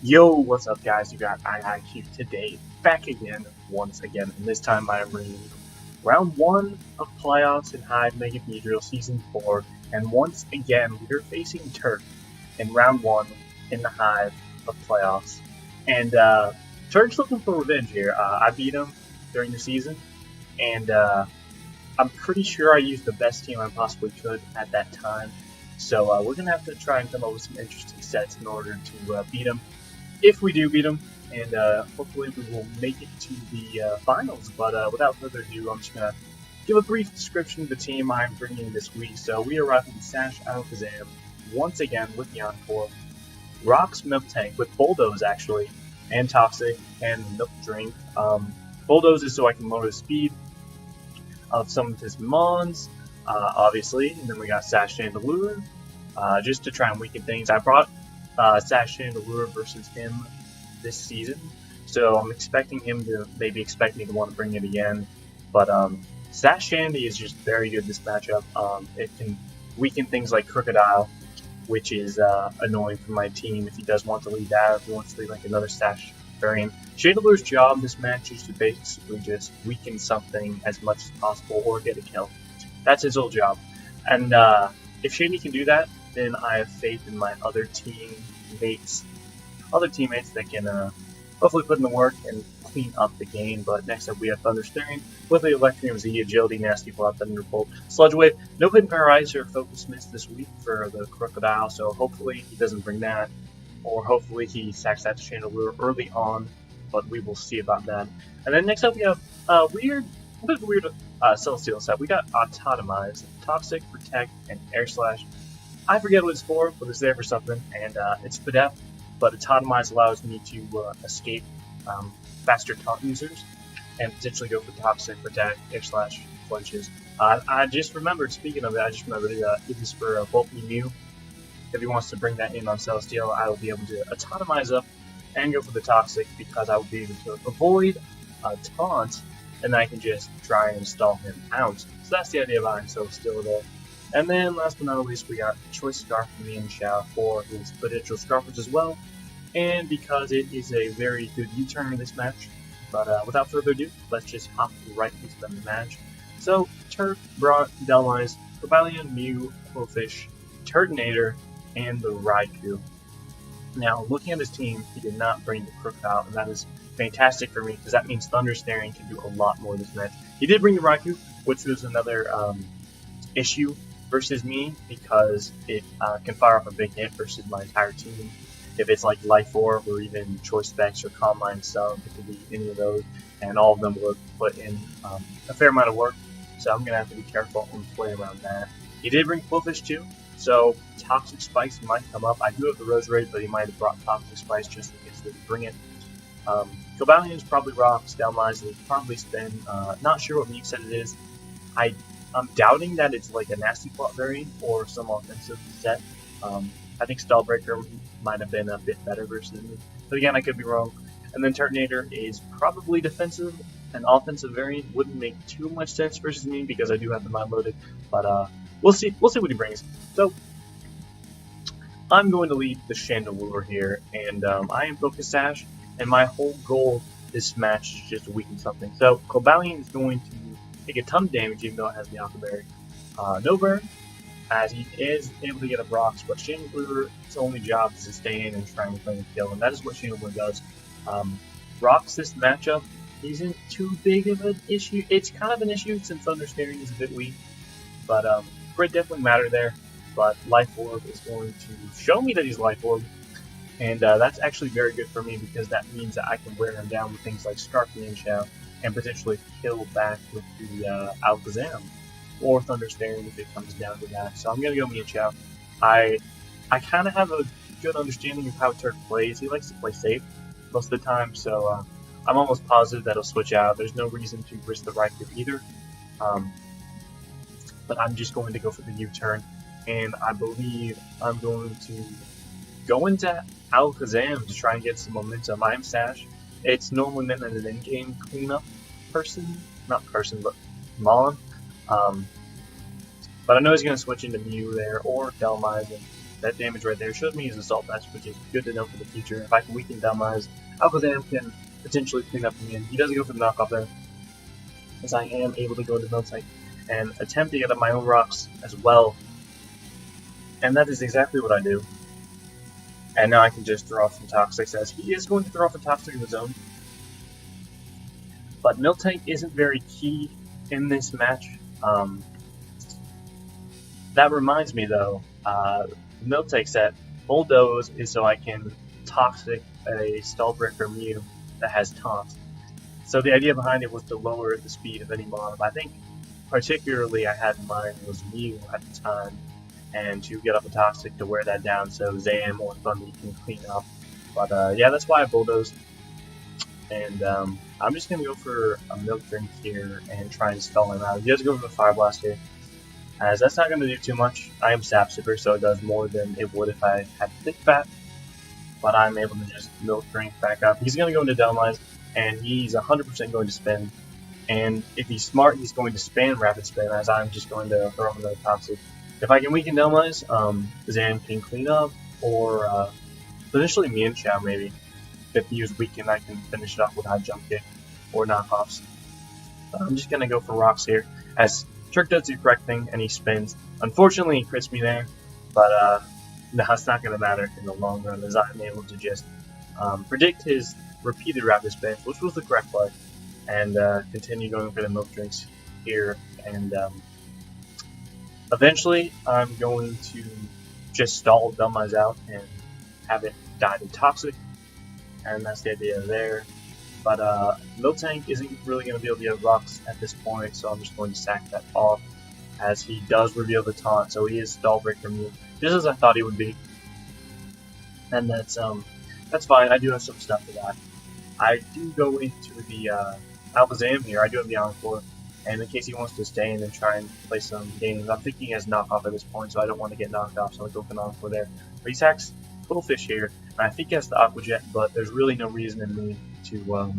Yo, what's up guys? You got IIQ today, back again, once again, and this time I am bringing you round 1 of playoffs in Hive Mega Beedrill Season 4, and once again we are facing Turk in round 1 in the Hive of playoffs. And Turk's looking for revenge here. I beat him during the season, and I'm pretty sure I used the best team I possibly could at that time. So we're going to have to try and come up with some interesting sets in order to beat him. If we do beat him, and hopefully we will make it to the finals. But without further ado, I'm just going to give a brief description of the team I'm bringing this week. So we are rocking Sash Alakazam once again with the Encore, Rocks Milk Tank with Bulldoze actually, and Toxic and Milk Drink. Bulldoze is so I can lower the speed of some of his mons, obviously, and then we got Sash Chandelure, just to try and weaken things. I brought Sash Chandelure versus him this season, so I'm expecting him to maybe expect me to want to bring it again. But Sash Shandy is just very good this matchup. It can weaken things like Crocodile, which is annoying for my team if he does want to lead that, if he wants to lead like another Sash variant. Chandelure's job this match is to basically just weaken something as much as possible or get a kill. That's his whole job. And if Shandy can do that, then I have faith in my other teammates that can hopefully put in the work and clean up the game. But next up we have Thunderstone with the Electrium Z, Agility, Nasty Plot, Thunderbolt, Sludge Wave. No Hidden Paralyze or Focus Mist this week for the Crocodile, so hopefully he doesn't bring that. Or hopefully he sacks that to Chandelure early on, but we will see about that. And then next up we have a bit of a weird Celestial set. We got Autotomize, Toxic, Protect, and Air Slash. I forget what it's for, but it's there for something, and it's Fidep, but Autotomize allows me to escape faster taunt users and potentially go for Toxic, Protect, Air Slash, Flinches. I just remembered, speaking of it, it is for Bolt Mew. If he wants to bring that in on Celestial, I will be able to Autotomize up and go for the Toxic because I will be able to avoid a taunt, and then I can just try and stall him out. So that's the idea behind Celestial there. And then last but not least, we got Choice Scarf from the Xiao for his potential Scarfers as well, and because it is a very good U-turn in this match. But without further ado, let's just hop right into the match. So Turk brought Delmise, Rebellion, Mew, Quillfish, Turtonator, and the Raikou. Now, looking at his team, he did not bring the Crocodile, and that is fantastic for me because that means Thunder Staring can do a lot more this match. He did bring the Raikou, which was another issue versus me because it can fire off a big hit versus my entire team. If it's like Life Orb or even Choice Specs or Combine Sub, it could be any of those, and all of them would put in a fair amount of work. So I'm going to have to be careful and play around that. He did bring Quillfish too, so Toxic Spikes might come up. I do have the Roserade, but he might have brought Toxic Spikes just in case they didn't bring it. Cobalion is probably Rocks, Delmise will probably Spin. Not sure what Mew set it is. I'm doubting that it's like a Nasty Plot variant or some offensive set. I think Stallbreaker might have been a bit better versus me, but again, I could be wrong. And then Turtonator is probably defensive. An offensive variant wouldn't make too much sense versus me because I do have the mind loaded, but we'll see what he brings. So I'm going to lead the Chandelure here, and I am Focus Sash, and my whole goal this match is just to weaken something. So Cobalion is going to take a ton of damage even though it has the Aqua Berry. No burn, as he is able to get up rocks, but Chandelure's only job is to stay in and try and claim a kill, and that is what Chandelure does. Rocks this matchup isn't too big of an issue. It's kind of an issue since Thunder Staring is a bit weak, but Crit definitely matter there. But Life Orb is going to show me that he's Life Orb, and that's actually very good for me because that means that I can wear him down with things like Scarfy and Xiao and potentially kill back with the Alakazam or Thunder Staring if it comes down to that. So I'm going to go Xiao. I kind of have a good understanding of how Turk plays. He likes to play safe most of the time, so I'm almost positive that he'll switch out. There's no reason to risk the Raikou either. But I'm just going to go for the U-turn, and I believe I'm going to go into Alakazam to try and get some momentum. I am Sash. It's normally meant as an in-game cleanup but Mon. But I know he's going to switch into Mew there, or Delmise, and that damage right there showed me his Assault Vest, which is good to know for the future. If I can weaken Dumeyes, Alakazam can potentially clean up me, and he doesn't go for the knockoff there, as I am able to go to Miltank and attempt to get up my own rocks as well. And that is exactly what I do. And now I can just throw off some Toxics, as he is going to throw off a Toxic of his own. But Miltank isn't very key in this match. That reminds me though, Miltank set Bulldoze is so I can Toxic a Stallbreaker Mew that has Taunt. So the idea behind it was to lower the speed of any mob. I think particularly I had in mind was Mew at the time, and to get up a Toxic to wear that down so Zam or Thunder can clean up. But yeah, that's why I Bulldozed. And I'm just going to go for a Milk Drink here and try and stall him out. He does go for the Fire Blast here, as that's not going to do too much. I am Sap Sipper, so it does more than it would if I had Thick Fat. But I'm able to just Milk Drink back up. He's going to go into Dumeyes, and he's 100% going to spin. And if he's smart, he's going to spam Rapid Spin, as I'm just going to throw him another Toxic. If I can weaken Dumeyes, Zam can clean up, or potentially Mienshao maybe. If he was weakened, I can finish it off with High Jump Kick or knockoffs. I'm just going to go for rocks here, as Turk does the correct thing and he spins. Unfortunately, he crits me there, but no, it's not going to matter in the long run, as I'm able to just predict his repeated Rapid Spins, which was the correct play, and continue going for the Milk Drinks here. And eventually, I'm going to just stall Dumeyes out and have it die to Toxic. And that's the idea there. But Miltank isn't really going to be able to get rocks at this point, so I'm just going to sack that off, as he does reveal the taunt, so he is Stall Breaker Mew, just as I thought he would be. And that's fine. I do have some stuff for that. I do go into the Alakazam here. I do have the Encore, and in case he wants to stay in and try and play some games, I'm thinking he has knockoff at this point, so I don't want to get knocked off, so I go for an Encore there. But he sacks Qwilfish here, and I think he has the Aqua Jet, but there's really no reason in me to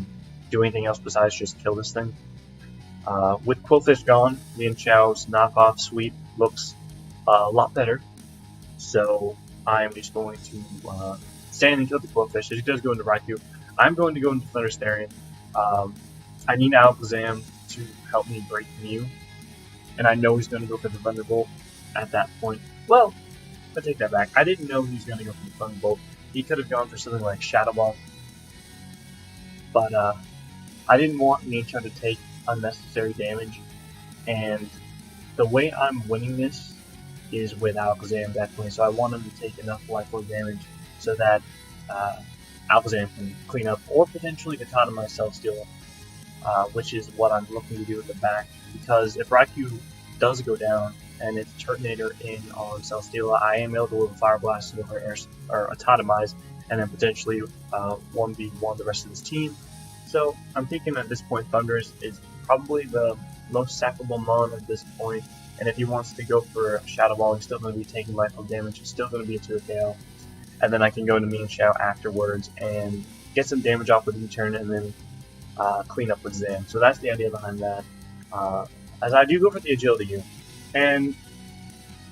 do anything else besides just kill this thing. With Qwilfish gone, Mienshao's knockoff sweep looks a lot better, so I'm just going to stand and kill the Qwilfish. He does go into Raikou. I'm going to go into Thunderstarian. I need Alakazam to help me break Mew, and I know he's going to go for the Thunderbolt at that point. Well, I take that back. I didn't know he was going to go for the Thunderbolt. He could have gone for something like Shadow Ball, but I didn't want Mienshao to take unnecessary damage, and the way I'm winning this is with Alakazam, definitely, so I want him to take enough life orb damage so that Alakazam can clean up, or potentially Katana myself steal, which is what I'm looking to do at the back, because if Raikou does go down and it's Turtonator in on Celesteela, I am able to live a Fire Blast or Atomize, and then potentially 1v1 the rest of this team. So I'm thinking at this point Thundurus is probably the most sackable mon at this point, and if he wants to go for a Shadow Ball, he's still going to be taking life damage, he's still going to be a 2 KO, and then I can go into Mienshao afterwards and get some damage off with U-turn and then clean up with Zam. So that's the idea behind that, as I do go for the agility here. And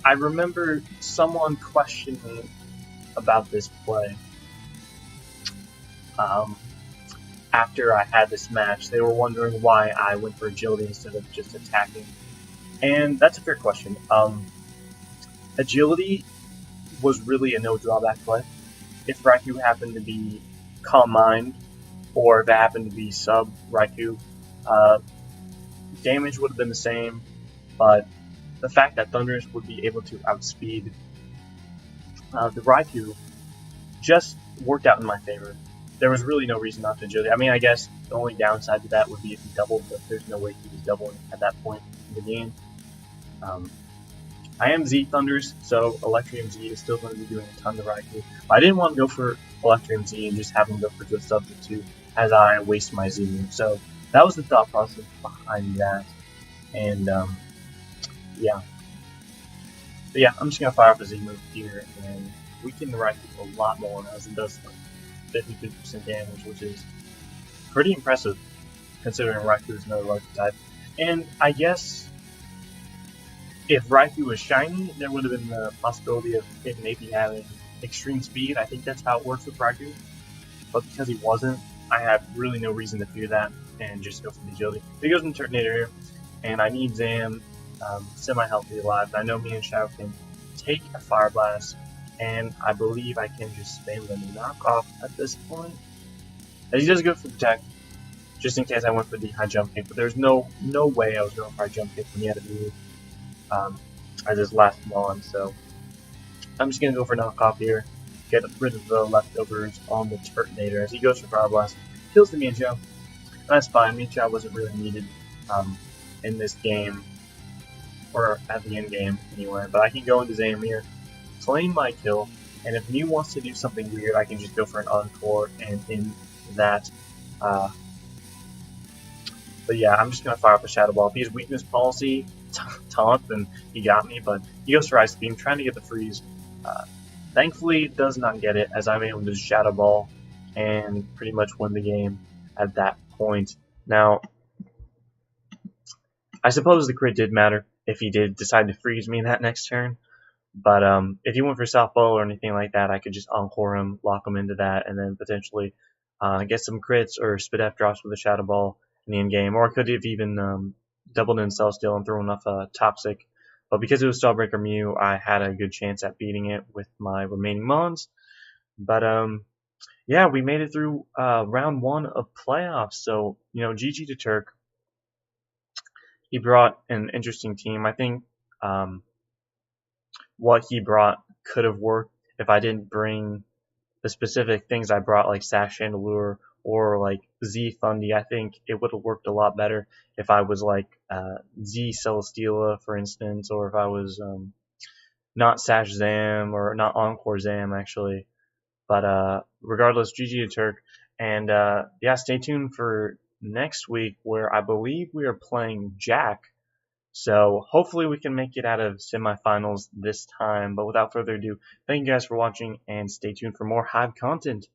I remember someone questioning about this play after I had this match. They were wondering why I went for agility instead of just attacking. And that's a fair question. Agility was really a no drawback play. If Raikou happened to be Calm Mind, or if it happened to be sub Raikou, damage would have been the same, but the fact that Thundurus would be able to outspeed the Raikou just worked out in my favor. There was really no reason not to agility. I mean, I guess the only downside to that would be if he doubled, but there's no way he was doubling at that point in the game. I am Z Thundurus, so Electrium Z is still going to be doing a ton to Raikou. But I didn't want to go for Electrium Z and just have him go for Good Substitute as I waste my Z move. So that was the thought process behind that. And yeah. But yeah, I'm just going to fire up a Z move here and weaken the Raikou a lot more, as it does like 50% damage, which is pretty impressive considering Raikou is another large type. And I guess If Raikou was shiny, there would have been the possibility of it maybe having extreme speed. I think that's how it works with Raikou. But because he wasn't, I have really no reason to fear that and just go for the agility. So he goes in Turtonator here, and I need Zam semi-healthy alive. I know me and Shao can take a Fire Blast, and I believe I can just spam the knockoff at this point. As he does go for Protect, just in case I went for the high jump kick, but there's no way I was going for a jump kick when he had to move as his last mon, so I'm just going to go for knockoff here, get rid of the leftovers on the Turtonator as he goes for Fire Blast, kills the Mienshao. That's fine, Mienshao wasn't really needed in this game, or at the end game anyway, but I can go into Zamir, claim my kill, and if Mew wants to do something weird, I can just go for an Encore and in that. But yeah, I'm just going to fire up a Shadow Ball. If he has Weakness Policy, Taunt, then he got me, but he goes for Ice Beam, trying to get the freeze. Thankfully, does not get it, as I'm able to Shadow Ball and pretty much win the game at that point. Now, I suppose the crit did matter if he did decide to freeze me in that next turn, but if he went for Softball or anything like that, I could just Encore him, lock him into that, and then potentially get some crits or Spit F drops with a Shadow Ball in the end game, or I could have even doubled in Cell Steal and thrown off a Toxic. But because it was Starbreaker Mew, I had a good chance at beating it with my remaining Mons. But yeah, we made it through round 1 of playoffs. So, GG to Turk. He brought an interesting team. I think what he brought could have worked if I didn't bring the specific things I brought, like Sash Chandelure or like Z Fundy. I think it would have worked a lot better if I was like Z Celesteela, for instance, or if I was not Sash Zam or not Encore Zam, actually. But regardless, GG to Turk. And yeah, stay tuned for next week where I believe we are playing Jack. So hopefully we can make it out of semifinals this time. But without further ado, thank you guys for watching and stay tuned for more Hive content.